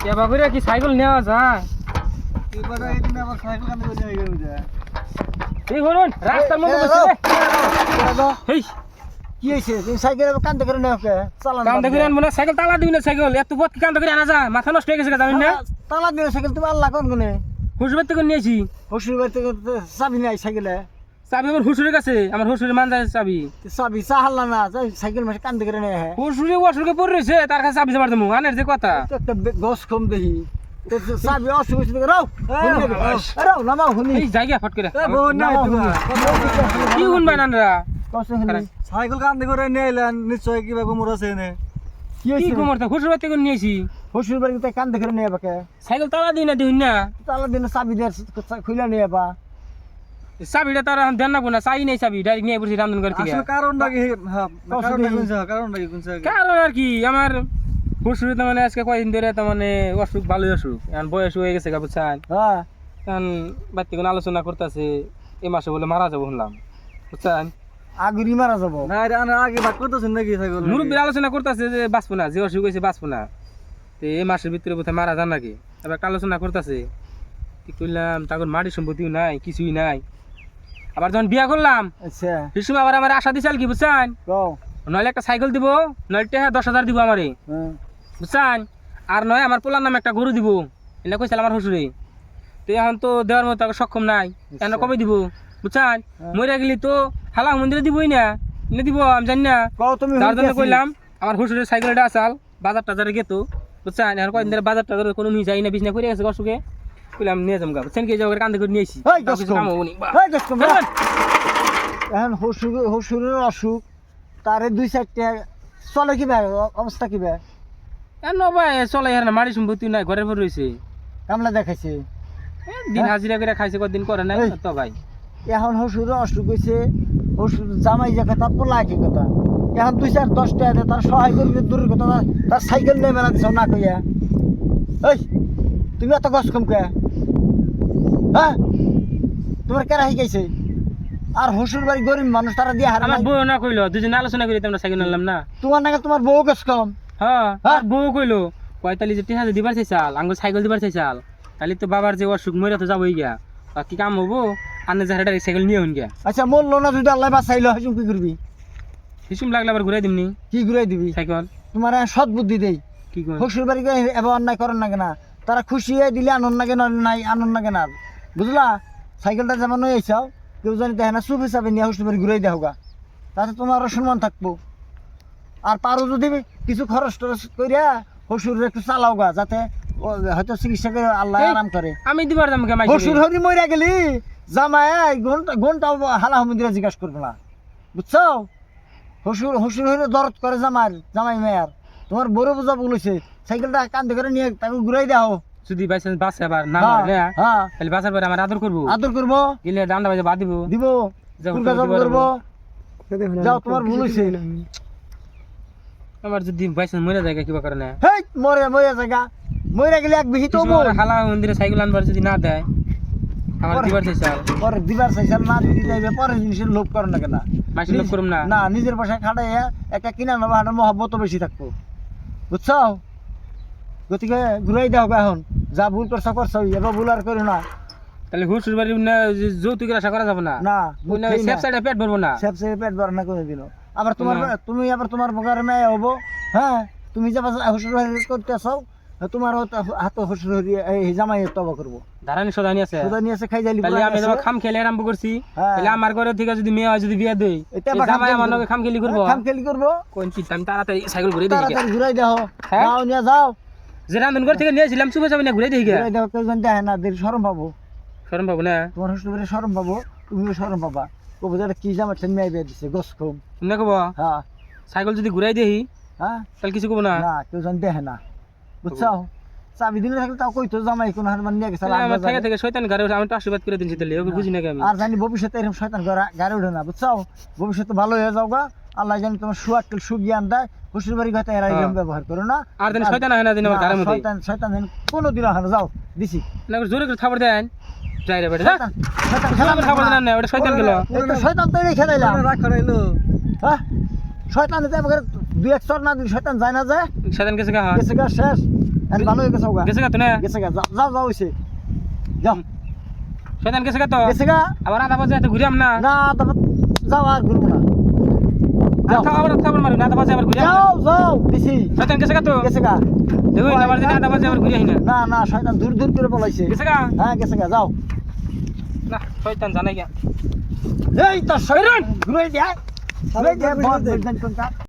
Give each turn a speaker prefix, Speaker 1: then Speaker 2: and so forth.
Speaker 1: কেবা করে কি সাইকেল নেওয়া যায়?
Speaker 2: এবারে এইদিন আবার সাইকেল কানে করে নিয়ে গেল যা।
Speaker 1: এই হরুন রাস্তার মধ্যে বসে হেই
Speaker 2: কি হইছে? তুমি সাইকেল কান্দে করে নাও কে? চালান।
Speaker 1: কান্দে করে আনবো না, সাইকেল তালা দিবি না, সাইকেল এত পথ কি কান্দে করে আনা যায়? মাথা নষ্ট হয়ে গেছে জানেন না?
Speaker 2: তালা দিও সাইকেল তুমি আল্লাহ কোন গুনে?
Speaker 1: হুসুরের থেকে নিয়েছি।
Speaker 2: হসুর বাড়ি থেকে চাবি নাই সাইকেলে।
Speaker 1: চাবি আমার হুসুরের কাছে, আমার হুসুরের মান যায় চাবি।
Speaker 2: চাবি চাহাল্লা না, সাইকেল মাসে কান্দে করে নেয়।
Speaker 1: হুসুরে ওয়াসুরকে পড়ে রয়েছে, তার কাছে চাবি যাবার দেবো আনের যে কথা।
Speaker 2: একটা গছ কম দেখি। চাবি অসুবিধা থেকে রাও রাও নামাও হুনি।
Speaker 1: এই জায়গা ফট করে
Speaker 2: তোমার
Speaker 1: কি শুনবাই নানরা?
Speaker 2: সাইকেল কান্দে করে নিয়ে এলেন, নিশ্চয় কিবা গুমর আছে এনে। কি
Speaker 1: কি
Speaker 2: হইছে?
Speaker 1: কুমার হুসুরের থেকে নিয়েছি।
Speaker 2: হসুর বাড়ি থেকে কান্দে করে নিয়ে বাকে।
Speaker 1: সাইকেল তালা দিই না দিন না,
Speaker 2: তালা দিন চাবি দিয়ে খুলে নিয়ে বা।
Speaker 1: চাবিটা তার এখন দেন না না, চাই নেই চাবি, ডাইরেক্ট নিয়ে পড়ছি রামধন করে থেকে।
Speaker 2: আসলে কারণটা কি? হ্যাঁ কারণটা কোন জায়গা? কারণটা কি কোন জায়গা?
Speaker 1: কারণ আর কি আমার হুসুরে তো মানে আজকে কয়েকদিন ধরে তো মানে অসুখ, ভালোই অসুখ, এখন বয়স হয়ে গেছে গা বুঝছেন।
Speaker 2: হ্যাঁ
Speaker 1: এখন বাড়িতে কোনো আলোচনা করতেছে এই মাসে বলে মারা যাবো শুনলাম বুঝছেন।
Speaker 2: আগুরি মারা যাবো না? আগে ভাগ করতেছেন নাকি সাইকেল?
Speaker 1: মুরব্বীর আলোচনা করতেছে যে বাঁচবো না, যে অসুখ হয়েছে বাঁচবো না, তো এই মাসের ভিতরে বোধহয় মারা যান নাকি। এবার একটা আলোচনা করতেছে, কি করলাম, তখন মাটির সম্পত্তিও নাই, কিছুই নাই। আবার যখন বিয়া করলাম
Speaker 2: আচ্ছা
Speaker 1: সেই সময় আবার আমার আশা দিছাল কি বুঝছেন,
Speaker 2: কও।
Speaker 1: নইলে একটা সাইকেল দিব, নইলে 10,000 দিব আমারে
Speaker 2: হ্যাঁ
Speaker 1: বুঝছেন, আর নয় আমার পোলার নামে একটা গরু দিব, এটা কইছিল আমার শ্বশুরে। তো এখন তো দেওয়ার মতো সক্ষম নাই, এখন কবে দিব বুঝছেন। মরে গেলি তো হালা মন্দিরে দিবই না, এনে দিব আমি জানি না।
Speaker 2: কও তুমি
Speaker 1: তার জন্য কইলাম আমার শ্বশুরের সাইকেলটা আসাল বাজার টাজারে গেতো বুঝছেন, এখন কয়েকদিন ধরে বাজার টাজারে কোনো নিয়ে যাই না, বিছনা করে গেছে অসুখে। কইলাম নিয়ে যাম গা বুঝছেন, কি যাও কান্দে করে নিয়েছি।
Speaker 2: এই দশকম এই দশকম এখন হসুরের অসুখ, তারে 2-4টা চলে কি ভাই? অবস্থা কি ভাই?
Speaker 1: কেন ভাই চলে আর না, মাটি সম্পত্তি নাই, ঘরের পর রয়েছে,
Speaker 2: কামলা দেখাইছে
Speaker 1: দিন হাজিরা করে খাইছে, কদিন করে নাই
Speaker 2: এই।
Speaker 1: তো ভাই।
Speaker 2: এখন হসুরের অসুখ হয়েছে, হসুর জামাই যে কথা পোলা একই কথা। এখন 2-4-10টা তার সহায় করবে দূরের কথা, তার সাইকেল নিয়ে মেলা দিছ না কইয়া। এই তুমি এত গছ কম কে? হ্যাঁ তোমার কেরা শিখাইছে? আর হসুর বাড়ি গরিব মানুষ, তারা দিয়ে হার
Speaker 1: আমার বউ না কইলো, দুজনে আলোচনা করে তোমরা সাইকেল আনলাম না।
Speaker 2: তোমার নাকি তোমার বউ গছ কম?
Speaker 1: হ্যাঁ
Speaker 2: হ্যাঁ?
Speaker 1: বউ কইলো 45 টাকা দিবার চাইছাল, আঙ্গুল সাইকেল দিবার চাইছাল, তাহলে তো বাবার যে অসুখ মরে তো যাবোই গিয়া, আর কি কাম হবো, আনে যাহারা সাইকেল নিয়ে হন গিয়া।
Speaker 2: আচ্ছা মরলো না যদি আল্লাহ বাঁচাইলো, হাসুম কি করবি?
Speaker 1: হিসুম লাগলে আবার ঘুরাই দিমনি
Speaker 2: কি ঘুরাই দিবি?
Speaker 1: সাইকেল।
Speaker 2: তোমার সৎ বুদ্ধি দেই,
Speaker 1: কি কর
Speaker 2: হসুর বাড়ি গিয়ে এবার অন্যায় করেন না কেনা, তারা খুশি হয়ে দিলে আনন্দ লাগে, নাই আনন্দ লাগে না, বুঝলা? সাইকেলটা যেমন হয়ে আইসাও, কেউ জানি দেখে না, চুপ হিসাবে নিয়ে হসুর বাড়ি ঘুরাই দেওয়া, তাতে তোমার সম্মান থাকবো। আর পারো যদি কিছু খরচ টরচ করিয়া হসুর একটু চালাও গা, যাতে হয়তো চিকিৎসা করে আল্লাহ আরাম করে।
Speaker 1: আমি দিবার দাম কেমাই
Speaker 2: হসুর হরি মরিয়া গেলি জামাই ঘন্টাও হালা হমিদিরা জিজ্ঞাসা করবে না, বুঝছো? হসুর হরি দরদ করে জামাই মেয়ার, তোমার বড় বোঝা বলেছে, সাইকেলটা কান্দে করে নিয়ে তাকে ঘুরাই দাও।
Speaker 1: যদি বাইচান্স বাসে আবার না
Speaker 2: হ্যাঁ,
Speaker 1: মারে না,
Speaker 2: হ্যাঁ
Speaker 1: তাহলে বাসার পরে আমার আদর করবো,
Speaker 2: আদর করবো,
Speaker 1: গেলে ডান্ডা বাজে বাদ দিব
Speaker 2: দিব
Speaker 1: যাও,
Speaker 2: কুলকা জব করবো। যাও তোমার ভুল হয়েছে।
Speaker 1: আমার যদি বাইচান্স মরে যায় কিবা করে না,
Speaker 2: হেই মরে জায়গা মরে গেলে এক বিহিত হবো।
Speaker 1: হালা মন্দিরে সাইকেল আনবার যদি না দেয়, আমার দিবার চাইছাল,
Speaker 2: পরে দিবার চাইছেন না, দিদি যাইবে পরে জিনিসের লোভ করেন না কেন?
Speaker 1: মাসি লোক করুম না।
Speaker 2: না নিজের পয়সা খাটাইয়া একটা কিনা নেবো, হাটার মহব্বত বেশি থাকবো, বুঝছো? গতিকে ঘুরাই দেওয়া এখন, যা ভুল করছো এবার ভুল আর করো না।
Speaker 1: তাহলে হুসুর বাড়ি যৌতুকের আশা করা যাবে না,
Speaker 2: না
Speaker 1: সেফ সাইডে পেট ভরবো না।
Speaker 2: সে পেট ভর না করে দিল। আবার তুমি আবার তোমার প্রকার মেয়ে হবো। হ্যাঁ তুমি যে শ্বশুর বাড়ি করতেছো, তোমার হাত শ্বশুর এই জামাই তবা করবো,
Speaker 1: ধারানি সদানি আছে,
Speaker 2: সুদা নিয়ে এসে খাই যাইলি।
Speaker 1: তাহলে আমি যখন খাম খেলে আরম্ভ করছি,
Speaker 2: হ্যাঁ।
Speaker 1: তাহলে আমার ঘরে থেকে যদি মেয়ে হয়, যদি বিয়ে দেই,
Speaker 2: এটা
Speaker 1: এই জামাই আমার লগে খাম খেলি করবো।
Speaker 2: খাম খেলি করবো,
Speaker 1: কোন চিন্তা, আমি তাড়াতাড়ি সাইকেল ঘুরে দেখি
Speaker 2: তাড়াতাড়ি ঘুরাই দাও।
Speaker 1: হ্যাঁ?
Speaker 2: যাও নিয়ে যাও,
Speaker 1: যে রান্ধন ঘর থেকে নিয়েছিলাম চুপে চাপে না ঘুরে দেখি
Speaker 2: ঘুরাই দাও। কেউ জানতে হয় না, শরম পাবো,
Speaker 1: শরম পাবো না।
Speaker 2: তোমার শ্বশুর বাড়ি শরম পাবো, তুমিও শরম পাবা। কবো যে কি জামা মেয়ে বিয়ে দিচ্ছে গোস কম।
Speaker 1: না কব
Speaker 2: হ্যাঁ
Speaker 1: সাইকেল যদি ঘুরাই দেখি
Speaker 2: হ্যাঁ
Speaker 1: তাহলে কিছু কব না।
Speaker 2: না কেউ জানতে হয় না, বুঝছো? চাবি দিলে থাকলে তাও কইতো জামাই কোন হার নিয়ে গেছে।
Speaker 1: তাহলে আমার থেকে থেকে শয়তান গাড়ি ওঠে, আমি তো আশীর্বাদ করে দিচ্ছি, তাহলে ওকে বুঝি না আমি।
Speaker 2: আর জানি ভবিষ্যতে এরকম শয়তান গাড়ি ওঠে না, বুঝছো? ভবিষ্যতে ভালো হয়ে যাও গা, আল্লাহ জানি তোমার সুয়াক্কেল সুজ্ঞান দেয়। শ্বশুর বাড়ি ঘাতে এরা এরকম ব্যবহার করো না।
Speaker 1: আর জানি শয়তান হয় না দিন আমার গাড়ির মধ্যে,
Speaker 2: শয়তান কোনোদিন হয় না। যাও দিছি
Speaker 1: না জোরে করে থাপড় দেন, যাই রে বেটা
Speaker 2: শয়তান
Speaker 1: থাপড় দেন না, ওটা শয়তান গেল।
Speaker 2: শয়তান তো রেখে দিলাম, হ্যাঁ শয়তান দিতে আমাকে 2-1 চর না দিলে শয়তান যায় না, যায়
Speaker 1: শয়তান গেছে গা
Speaker 2: গেছে গা শেষ। এখন ভালো হয়ে গেছে গা
Speaker 1: গেছে গা তো না
Speaker 2: গেছে গা যাও যাও যাও হইছে যাও
Speaker 1: শয়তান গেছে গা তো
Speaker 2: গেছে গা
Speaker 1: আবার আধা বাজে তো ঘুরিয়াম না
Speaker 2: না তারপর যাও আর ঘুরবো না যাও
Speaker 1: আবার থাবার মারি না আধা বাজে আবার ঘুরিয়াম
Speaker 2: যাও যাও দিছি
Speaker 1: শয়তান গেছে গা তো
Speaker 2: গেছে গা
Speaker 1: দেখো আবার দিন আধা বাজে আবার ঘুরিয়াই না
Speaker 2: না না শয়তান দূর দূর করে পলাইছে
Speaker 1: গেছে গা
Speaker 2: হ্যাঁ গেছে গা যাও
Speaker 1: না শয়তান জানে গা
Speaker 2: এই তো শয়তান ঘুরে দেয় ঘুরে দেয়